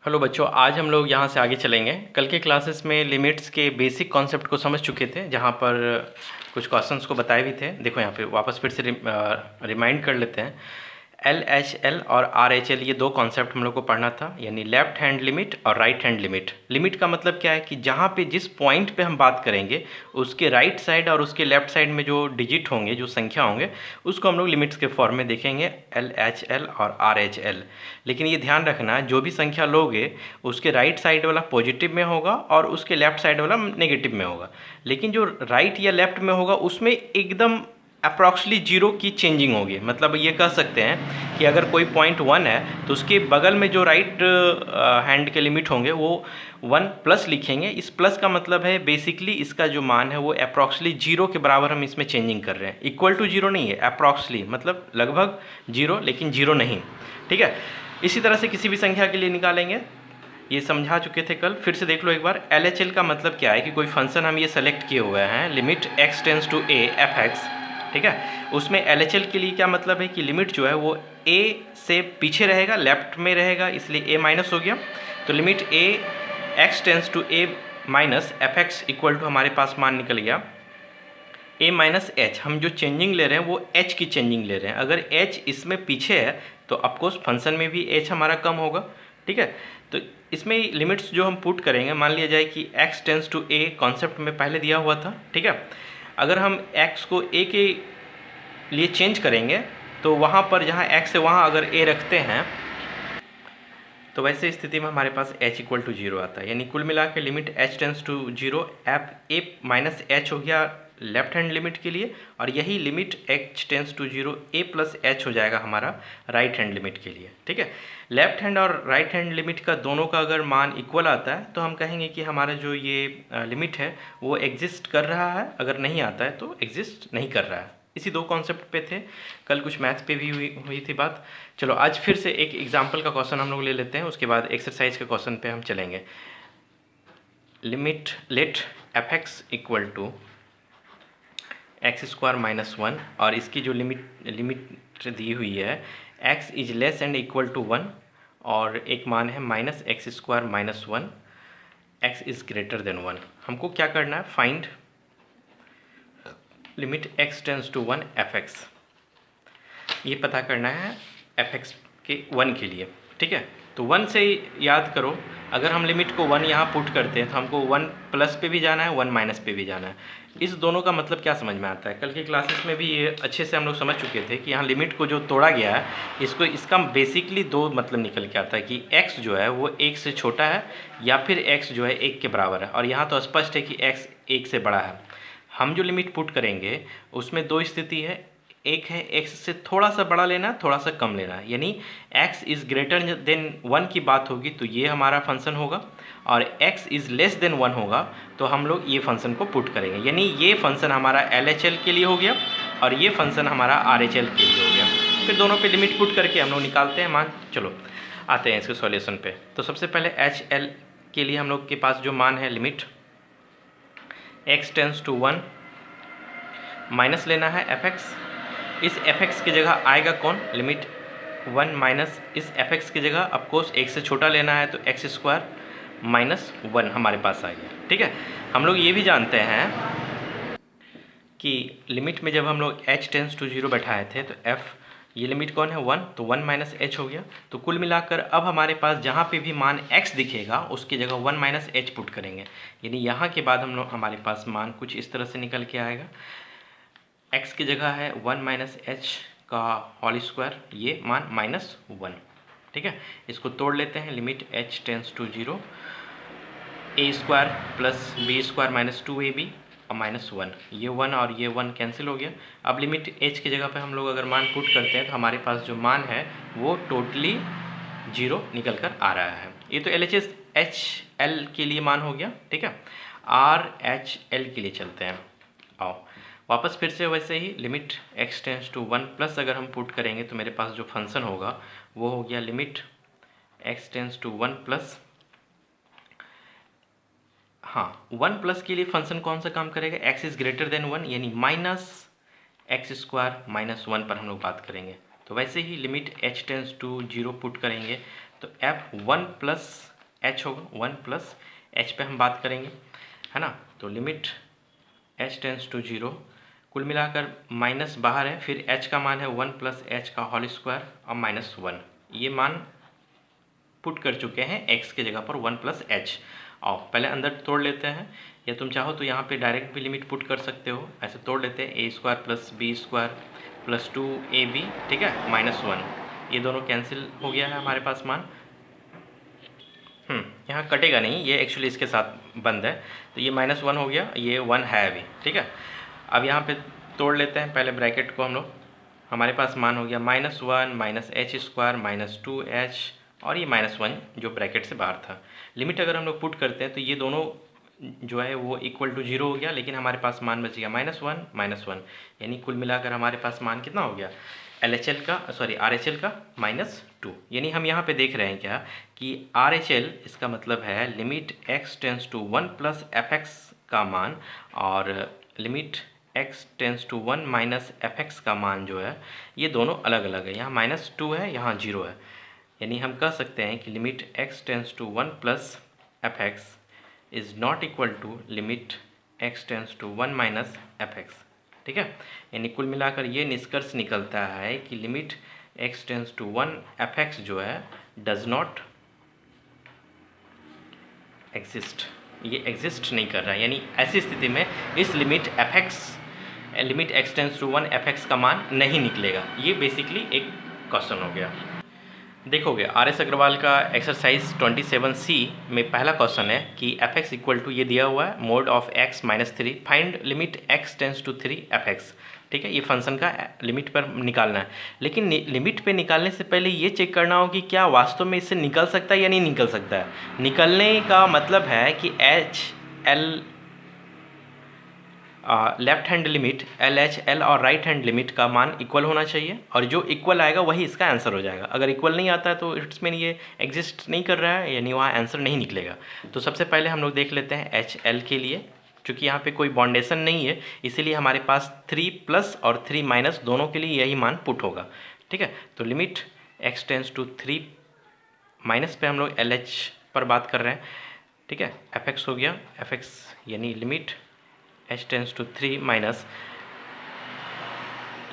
Hello बच्चों, आज हम लोग यहाँ से आगे चलेंगे। कल के क्लासेस में लिमिट्स के बेसिक कॉन्सेप्ट को समझ चुके थे, जहाँ पर कुछ क्वेश्चंस को बताए भी थे। देखो यहाँ पे वापस फिर से रिमाइंड कर लेते हैं। एल एच एल और आर एच एल, ये दो कॉन्सेप्ट हम लोग को पढ़ना था, यानी लेफ्ट हैंड लिमिट और राइट हैंड लिमिट। लिमिट का मतलब क्या है कि जहाँ पे जिस पॉइंट पे हम बात करेंगे उसके राइट साइड और उसके लेफ्ट साइड में जो डिजिट होंगे, जो संख्या होंगे, उसको हम लोग लिमिट्स के फॉर्म में देखेंगे, एल एच एल और आर एच एल। लेकिन ये ध्यान रखना, जो भी संख्या लोगे उसके राइट साइड वाला पॉजिटिव में होगा और उसके लेफ्ट साइड वाला नेगेटिव में होगा। लेकिन जो राइट या लेफ्ट में होगा उसमें एकदम अप्रॉक्सली जीरो की चेंजिंग होगी। मतलब ये कह सकते हैं कि अगर कोई पॉइंट 1 है तो उसके बगल में जो राइट हैंड के लिमिट होंगे वो 1 प्लस लिखेंगे। इस प्लस का मतलब है बेसिकली इसका जो मान है वो अप्रॉक्सली जीरो के बराबर हम इसमें चेंजिंग कर रहे हैं। इक्वल टू जीरो नहीं है, अप्रॉक्सली मतलब लगभग जीरो, लेकिन जीरो नहीं। ठीक है, इसी तरह से किसी भी संख्या के लिए निकालेंगे। ये समझा चुके थे कल, फिर से देख लो एक बार। एल एच एल का मतलब क्या है कि कोई फंक्शन हम ये सेलेक्ट किए हुए हैं, limit x tends to a f x. ठीक है, उसमें एल एच एल के लिए क्या मतलब है कि लिमिट जो है वो ए से पीछे रहेगा, लेफ्ट में रहेगा, इसलिए ए माइनस हो गया। तो limit a x tends to a minus f x equal to हमारे पास मान निकल गया ए माइनस एच। हम जो चेंजिंग ले रहे हैं वो एच की चेंजिंग ले रहे हैं। अगर एच इसमें पीछे है तो ऑफकोर्स फंक्शन में भी एच हमारा कम होगा। ठीक है, तो इसमें लिमिट्स जो हम पुट करेंगे, मान लिया जाए कि x tends to a concept में पहले दिया हुआ था। ठीक है, अगर हम x को a के लिए चेंज करेंगे तो वहाँ पर जहाँ x है वहाँ अगर a रखते हैं तो वैसे स्थिति में हमारे पास h इक्वल टू जीरो आता है। यानी कुल मिला के limit h tends to zero f a minus h हो गया लेफ्ट हैंड लिमिट के लिए, और यही limit h tends to zero a plus h हो जाएगा हमारा राइट हैंड लिमिट के लिए। ठीक है, लेफ्ट हैंड और राइट हैंड लिमिट का दोनों का अगर मान इक्वल आता है तो हम कहेंगे कि हमारा जो ये लिमिट है वो एग्जिस्ट कर रहा है, अगर नहीं आता है तो एग्जिस्ट नहीं कर रहा है। इसी दो कॉन्सेप्ट पे थे कल, कुछ मैथ्स पे भी हुई थी बात। चलो आज फिर से एक एग्जाम्पल का क्वेश्चन हम लोग ले लेते हैं, उसके बाद एक्सरसाइज के क्वेश्चन पे हम चलेंगे। Limit let f x equal to x square minus one, और इसकी जो लिमिट दी हुई है x is less and equal to one, और एक मान है minus x square minus one, x is greater than one. हमको क्या करना है, find limit x tends to one f x, ये पता करना है एफ एक्स के वन के लिए। ठीक है, तो वन से याद करो, अगर हम लिमिट को वन यहाँ पुट करते हैं तो हमको वन प्लस पे भी जाना है, वन माइनस पे भी जाना है। इस दोनों का मतलब क्या समझ में आता है, कल की क्लासेस में भी ये अच्छे से हम लोग समझ चुके थे कि यहाँ लिमिट को जो तोड़ा गया है इसको, इसका बेसिकली दो मतलब निकल के आता है कि x जो है वो एक से छोटा है या फिर x जो है एक के बराबर है, और यहाँ तो स्पष्ट है कि x एक से बड़ा है। हम जो लिमिट पुट करेंगे उसमें दो स्थिति है, एक है x से थोड़ा सा बड़ा लेना, थोड़ा सा कम लेना, यानी x is greater than one की बात होगी तो ये हमारा फंक्शन होगा, और x is less then one होगा तो हम लोग ये फंक्शन को पुट करेंगे। यानी ये फंक्शन हमारा LHL के लिए हो गया और ये फंक्शन हमारा RHL के लिए हो गया। फिर दोनों पे लिमिट पुट करके हम लोग निकालते हैं मान। चलो आते हैं इसके सॉल्यूशन पे। तो सबसे पहले HL के लिए हम लोग के पास जो मान है, limit x tends to one minus लेना है fx। इस fx की जगह आएगा कौन, लिमिट वन माइनस इस fx की जगह ऑफकोर्स एक से छोटा लेना है तो एक्स स्क्वायर माइनस वन हमारे पास आ गया। ठीक है, हम लोग ये भी जानते हैं कि लिमिट में जब हम लोग h टेंस टू जीरो बैठाए थे तो f, ये लिमिट कौन है, वन, तो वन माइनस एच हो गया। तो कुल मिलाकर अब हमारे पास जहाँ पे भी मान x दिखेगा उसकी जगह वन माइनस एच पुट करेंगे, यानी यहाँ के बाद हम लोग हमारे पास मान कुछ इस तरह से निकल के आएगा। x की जगह है वन माइनस एच का होल स्क्वायर, ये मान माइनस वन। ठीक है, इसको तोड़ लेते हैं, limit h tends to zero a square plus b square minus two a b और माइनस वन, ये वन और ये वन कैंसिल हो गया। अब लिमिट h की जगह पे हम लोग अगर मान पुट करते हैं तो हमारे पास जो मान है वो टोटली जीरो निकल कर आ रहा है। ये तो LHL के लिए मान हो गया। ठीक है, RHL के लिए चलते हैं। आओ वापस फिर से वैसे ही, limit x tends to one plus अगर हम पुट करेंगे तो मेरे पास जो फंक्शन होगा वो हो गया limit x tends to one plus, हाँ वन प्लस के लिए फंक्शन कौन सा काम करेगा, x is greater than one, यानी minus x square minus one पर हम लोग बात करेंगे। तो वैसे ही limit h tends to zero put करेंगे तो f 1 प्लस एच होगा, 1 प्लस एच पे हम बात करेंगे, है ना। तो लिमिट h टेंस टू 0, कुल मिलाकर माइनस बाहर है, फिर h का मान है 1 प्लस एच का होल स्क्वायर और -1, ये मान पुट कर चुके हैं x के जगह पर 1 प्लस एच। और पहले अंदर तोड़ लेते हैं, या तुम चाहो तो यहाँ पे डायरेक्ट भी लिमिट पुट कर सकते हो, ऐसे तोड़ लेते हैं a square plus b square plus 2ab, ठीक है, -1, ये दोनों कैंसिल हो गया है हमारे पास मान। यहाँ कटेगा नहीं, ये एक्चुअली इसके साथ बंद है, तो ये -1 हो गया, ये 1 है अभी, ठीक है। अब यहाँ पे तोड़ लेते हैं पहले ब्रैकेट को हम लोग, हमारे पास मान हो गया -1 minus H square minus 2h और ये -1 जो ब्रैकेट से बाहर था। लिमिट अगर हम लोग पुट करते हैं तो ये दोनों जो है वो इक्वल टू 0 हो गया, लेकिन हमारे पास मान बच गया -1, यानी कुल मिलाकर हमारे पास मान कितना हो गया, LHL का सॉरी RHL का -2। यानी हम यहाँ पे देख रहे हैं क्या कि RHL इसका मतलब है limit x tends to 1 plus fx का मान, और limit x tends to 1 minus fx का मान जो है ये दोनों अलग अलग है, यहाँ -2 है, यहाँ 0 है। यानी हम कह सकते हैं कि limit x tends to 1 plus fx is not equal to limit x tends to 1 minus fx, ठीक है। यानी कुल मिलाकर ये निष्कर्ष निकलता है कि limit x tends to 1 fx जो है डज नॉट एग्जिस्ट, ये एग्जिस्ट नहीं कर रहा है। यानी ऐसी स्थिति में इस limit x tends to 1 fx का मान नहीं निकलेगा। ये बेसिकली एक क्वेश्चन हो गया। देखोगे RS अग्रवाल का एक्सरसाइज 27C में पहला क्वेश्चन है कि fx इक्वल टू ये दिया हुआ है mod of x -3, find limit x tends to 3 fx, ठीक है। ये फंक्शन का लिमिट पर निकालना है, लेकिन लिमिट पे निकालने से पहले ये चेक करना हो कि क्या वास्तव में इससे निकल सकता है या नहीं निकल सकता है। निकलने का मतलब है कि HL left hand limit LHL और राइट हैंड लिमिट का मान इक्वल होना चाहिए, और जो इक्वल आएगा वही इसका आंसर हो जाएगा। अगर इक्वल नहीं आता है तो इट्स मीन ये एग्जिस्ट नहीं कर रहा है, यानी वहाँ आंसर नहीं निकलेगा। तो सबसे पहले हम लोग देख लेते हैं HL के लिए, चूँकि यहाँ पे कोई बाउंडेशन नहीं है इसीलिए हमारे पास 3 प्लस और 3 माइनस दोनों के लिए यही मान पुट होगा, ठीक है। तो limit x tends to 3 minus पे हम लोग LH पर बात कर रहे हैं, ठीक है। fx हो गया, fx यानी limit h tends to 3 minus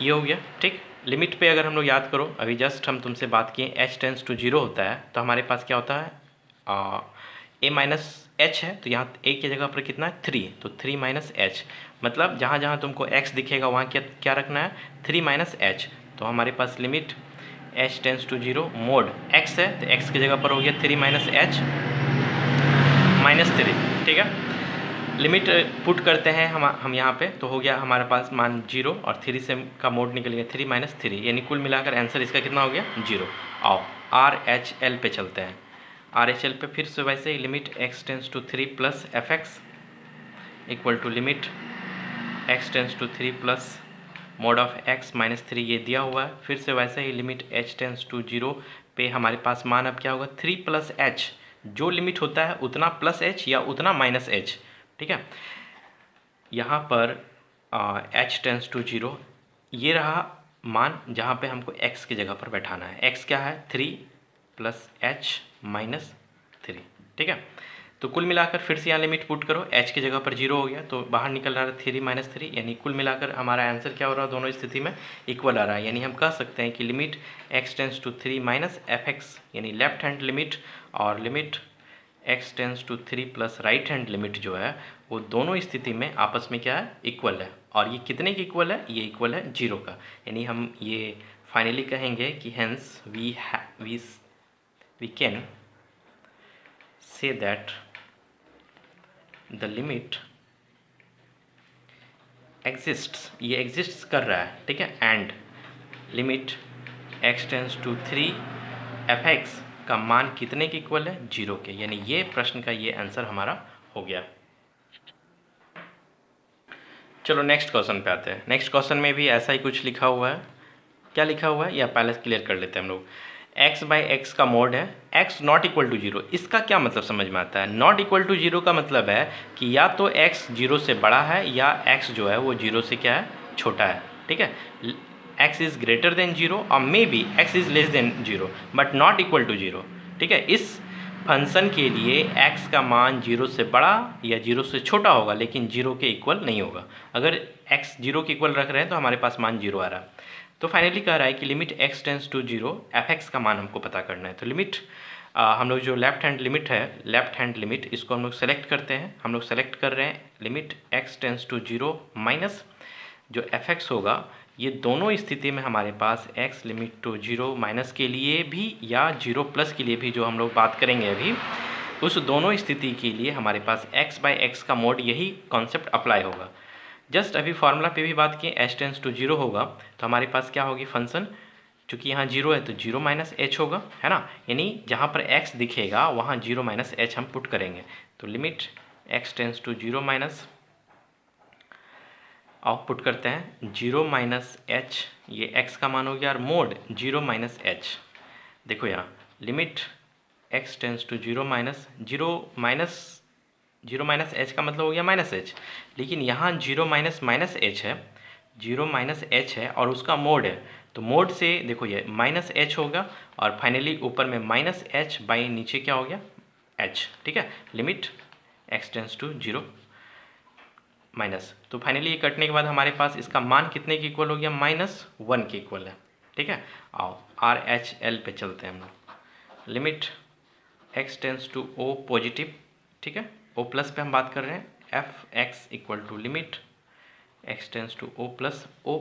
ये हो गया, ठीक। लिमिट पे अगर हम लोग याद करो, अभी जस्ट हम तुमसे बात किए h टेंस टू 0 होता है तो हमारे पास क्या होता है, a माइनस एच है, तो यहाँ a की जगह पर कितना है 3, तो 3 माइनस एच, मतलब जहाँ जहाँ तुमको x दिखेगा वहाँ क्या रखना है 3 माइनस एच। तो हमारे पास limit h tends to 0 mod x है, तो x की जगह पर हो गया 3 माइनस एच -3, ठीक है। लिमिट पुट करते हैं हम यहाँ पे, तो हो गया हमारे पास मान 0 और 3 से का मोड निकल गया 3 माइनस 3, यानी कुल मिलाकर आंसर इसका कितना हो गया 0। आओ RHL पे चलते हैं, RHL पे फिर से वैसे ही limit x tends to 3 plus fx equal to limit x tends to 3 plus mod of x -3 ये दिया हुआ है। फिर से वैसे ही लिमिट h टेंस टू 0 पे हमारे पास मान अब क्या होगा 3 प्लस h, जो लिमिट होता है उतना प्लस h या उतना माइनस h, ठीक है। यहाँ पर h टेंस टू 0 ये रहा मान जहाँ पे हमको x की जगह पर बैठाना है। x क्या है 3 प्लस h माइनस 3, ठीक है। तो कुल मिलाकर फिर से यहाँ लिमिट पुट करो, h की जगह पर 0 हो गया तो बाहर निकल रहा है 3 माइनस 3, यानी कुल मिलाकर हमारा आंसर क्या हो रहा है दोनों स्थिति में इक्वल आ रहा है। यानी हम कह सकते हैं कि limit x tends to 3 minus fx यानी लेफ्ट हैंड लिमिट और limit x tends to 3 plus right hand limit जो है वो दोनों स्थिति में आपस में क्या है इक्वल है। और ये कितने की इक्वल है, ये इक्वल है 0 का। यानी हम ये फाइनली कहेंगे कि hence we can say that the limit exists, ये एग्जिस्ट्स कर रहा है, ठीक है। And limit x tends to 3 fx का मान कितने के इक्वल है 0 के। यानी ये प्रश्न का ये आंसर हमारा हो गया। चलो नेक्स्ट क्वेश्चन पे आते हैं। नेक्स्ट क्वेश्चन में भी ऐसा ही कुछ लिखा हुआ है। क्या लिखा हुआ है या पहले क्लियर कर लेते हैं हम लोग। x बाई एक्स का मोड है x नॉट इक्वल टू 0। इसका क्या मतलब समझ में आता है, नॉट इक्वल टू 0 का मतलब है कि या तो x 0 से बड़ा है या x जो है वो 0 से क्या है छोटा है, ठीक है। x इज़ ग्रेटर देन 0 और may be x is less than 0 but not equal to 0। ठीक है। इस फंक्शन के लिए x का मान 0 से बड़ा या 0 से छोटा होगा, लेकिन 0 के इक्वल नहीं होगा। अगर x 0 के इक्वल रख रहे हैं तो हमारे पास मान 0 आ रहा है। तो फाइनली कह रहा है कि limit x tends to 0 fx का मान हमको पता करना है। तो लिमिट हम लोग जो लेफ्ट हैंड लिमिट है, लेफ्ट हैंड लिमिट, इसको हम लोग सेलेक्ट करते हैं। हम लोग सेलेक्ट कर रहे हैं limit x tends to 0 minus जो fx होगा। ये दोनों स्थिति में हमारे पास x लिमिट टू 0 माइनस के लिए भी या 0 प्लस के लिए भी, जो हम लोग बात करेंगे अभी, उस दोनों स्थिति के लिए हमारे पास x बाई एक्स का मोड, यही कॉन्सेप्ट अप्लाई होगा। जस्ट अभी फार्मूला पे भी बात किए, h टेंस टू 0 होगा तो हमारे पास क्या होगी फंक्शन, चूँकि यहाँ 0 है तो 0 माइनस एच होगा, है ना। यानी जहाँ पर x दिखेगा वहाँ 0 माइनस एच हम पुट करेंगे। तो limit x tends to 0 minus, output करते हैं 0 माइनस एच, ये x का मान हो गया, और मोड 0 माइनस एच। देखो यहाँ limit x tends to 0 minus 0 minus h का मतलब हो गया माइनस एच, लेकिन यहाँ 0 माइनस माइनस एच है, 0 माइनस एच है और उसका मोड है। तो मोड से देखो ये माइनस एच होगा और फाइनली ऊपर में माइनस एच बाई नीचे क्या हो गया एच, ठीक है। Limit x tends to 0 minus, तो फाइनली ये कटने के बाद हमारे पास इसका मान कितने के इक्वल हो गया, -1 के इक्वल है, ठीक है। आओ आर एच एल पे चलते हैं हम लोग। Limit x tends to o positive, ठीक है, o प्लस पे हम बात कर रहे हैं, f x equal to limit x tends to o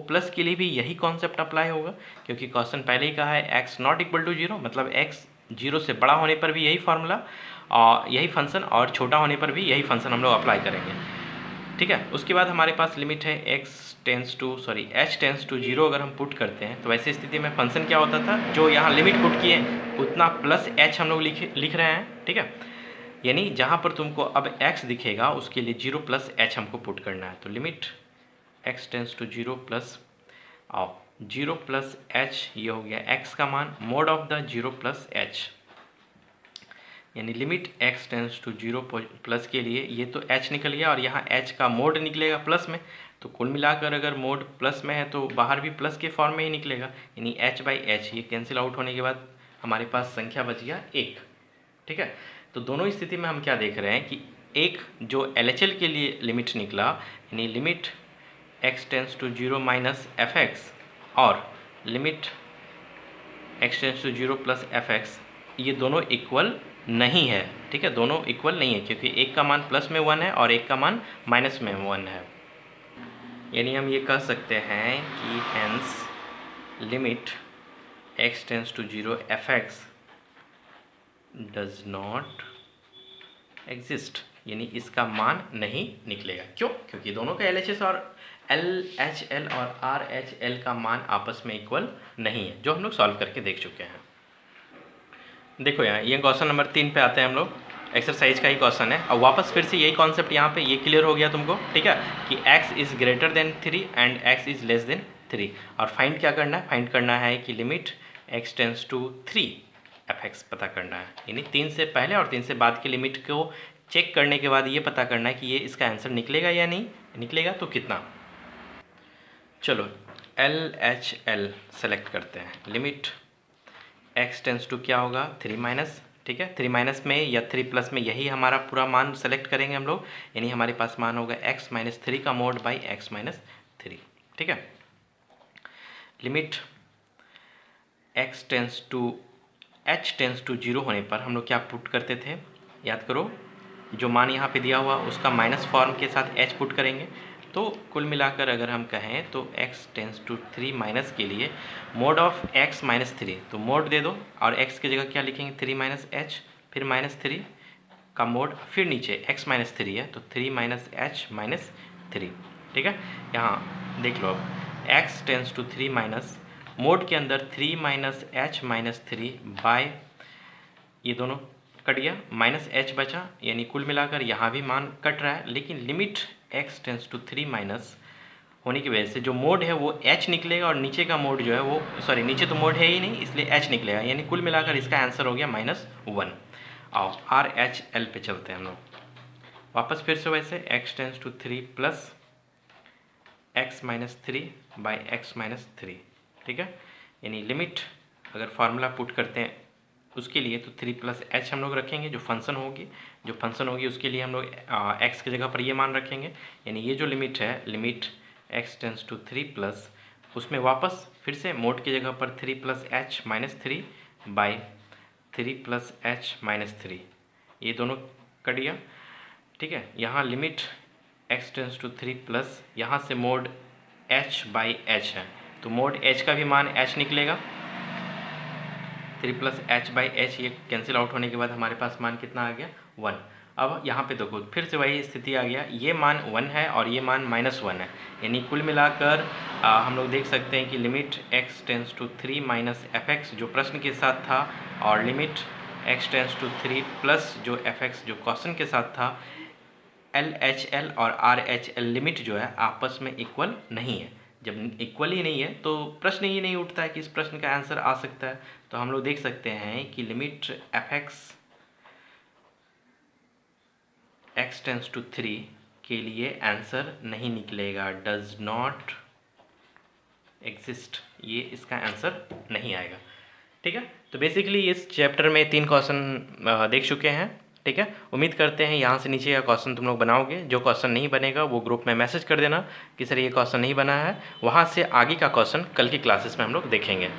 plus के लिए भी यही कॉन्सेप्ट अप्लाई होगा, क्योंकि क्वेश्चन पहले ही कहा है x नॉट इक्वल टू 0, मतलब x 0 से बड़ा होने पर भी यही फार्मूला और यही फंक्शन, और छोटा होने पर भी यही फंक्शन हम लोग अप्लाई करेंगे, ठीक है। उसके बाद हमारे पास लिमिट है h टेंस टू 0 अगर हम पुट करते हैं तो वैसे स्थिति में फंक्शन क्या होता था, जो यहाँ लिमिट पुट किए उतना प्लस h हम लोग लिख रहे हैं, ठीक है। यानी जहाँ पर तुमको अब x दिखेगा उसके लिए 0 प्लस h हमको पुट करना है। तो limit x tends to 0 plus 0 plus h, ये हो गया x का मान, mod of the 0 plus h, यानी limit x tends to 0 plus के लिए ये तो h निकल गया और यहाँ h का मोड निकलेगा प्लस में। तो कुल मिलाकर अगर मोड प्लस में है तो बाहर भी प्लस के फॉर्म में ही निकलेगा, यानी h बाई एच, ये कैंसिल आउट होने के बाद हमारे पास संख्या बच गया 1, ठीक है। तो दोनों स्थिति में हम क्या देख रहे हैं कि एक जो LHL के लिए लिमिट निकला, यानी limit x tends to 0 minus f x और limit x tends to 0 plus f x, ये दोनों इक्वल नहीं है, ठीक है। दोनों इक्वल नहीं है क्योंकि एक का मान प्लस में 1 है और एक का मान माइनस में 1 है। यानी हम ये कह सकते हैं कि hence limit x tends to 0 f x does not exist, यानी इसका मान नहीं निकलेगा। क्यों? क्योंकि दोनों का LHS और LHL और RHL का मान आपस में इक्वल नहीं है, जो हम लोग सॉल्व करके देख चुके हैं। देखो यहाँ ये क्वेश्चन नंबर 3 पे आते हैं हम लोग, एक्सरसाइज का ही क्वेश्चन है और वापस फिर से यही कॉन्सेप्ट यहाँ पे ये क्लियर हो गया तुमको, ठीक है, कि x is greater then 3 and x is less then 3। और फाइंड क्या करना है, फाइंड करना है कि limit x tends to 3 fx पता करना है, यानी 3 से पहले और 3 से बाद की लिमिट को चेक करने के बाद ये पता करना है कि ये इसका आंसर निकलेगा या नहीं, निकलेगा तो कितना। चलो LHL सेलेक्ट करते हैं। लिमिट x टेंस टू क्या होगा 3 माइनस, ठीक है, 3 माइनस में या 3 प्लस में यही हमारा पूरा मान सेलेक्ट करेंगे हम लोग, यानी हमारे पास मान होगा x माइनस 3 का मोड बाई x माइनस 3, ठीक है। Limit x tends to h tends to 0 होने पर हम लोग क्या पुट करते थे, याद करो, जो मान यहाँ पे दिया हुआ उसका माइनस फॉर्म के साथ h पुट करेंगे। तो कुल मिलाकर अगर हम कहें तो x टेंस टू 3 माइनस के लिए मोड ऑफ x माइनस 3, तो मोड दे दो और x की जगह क्या लिखेंगे 3 माइनस एच, फिर माइनस 3 का मोड, फिर नीचे x माइनस 3 है तो 3 माइनस एच माइनस 3, ठीक है। यहाँ देख लो अब x tends to 3 minus, mod के अंदर 3 माइनस एच माइनस 3 बाय, ये दोनों कट गया, माइनस एच बचा, यानी कुल मिलाकर यहाँ भी मान कट रहा है, लेकिन limit x tends to 3 minus होने की वजह से जो मोड है वो h निकलेगा और नीचे का मोड जो है वो, सॉरी नीचे तो मोड है ही नहीं इसलिए h निकलेगा, यानी कुल मिलाकर इसका आंसर हो गया -1। आओ RHL पे चलते हैं हम लोग वापस फिर से वैसे, x tends to 3 plus x minus 3 by x minus 3, ठीक है। यानी लिमिट अगर फार्मूला पुट करते हैं उसके लिए तो 3 प्लस एच हम लोग रखेंगे, जो फंक्शन होगी उसके लिए हम लोग एक्स की जगह पर ये मान रखेंगे। यानी ये जो लिमिट है, limit x tends to 3 plus, उसमें वापस फिर से मोड की जगह पर 3 plus h minus 3 by 3 plus h minus 3, ये दोनों कट गया। ठीक है, यहाँ limit x tends to 3 plus, यहाँ से मोड एच बाई एच है, तो मोड एच का भी मान एच निकलेगा। 3 प्लस एच बाई एच, ये कैंसिल आउट होने के बाद हमारे पास मान कितना आ गया, 1। अब यहाँ पे देखो फिर से वही स्थिति आ गया, ये मान 1 है और ये मान -1 है, यानी कुल मिलाकर हम लोग देख सकते हैं कि limit x tends to 3 minus f x जो प्रश्न के साथ था, और limit x tends to 3 plus जो एफ एक्स जो क्वेश्चन के साथ था, LHL और RHL लिमिट जो है आपस में इक्वल नहीं है। जब इक्वल ही नहीं है तो प्रश्न ही नहीं उठता है कि इस प्रश्न का आंसर आ सकता है। तो हम लोग देख सकते हैं कि limit f x tends to 3 के लिए आंसर नहीं निकलेगा, डज नॉट एग्जिस्ट, ये इसका आंसर नहीं आएगा। ठीक है, तो बेसिकली इस चैप्टर में 3 क्वेश्चन देख चुके हैं। ठीक है, उम्मीद करते हैं यहाँ से नीचे का क्वेश्चन तुम लोग बनाओगे। जो क्वेश्चन नहीं बनेगा वो ग्रुप में मैसेज कर देना कि सर ये क्वेश्चन नहीं बना है, वहाँ से आगे का क्वेश्चन कल की क्लासेस में हम लोग देखेंगे।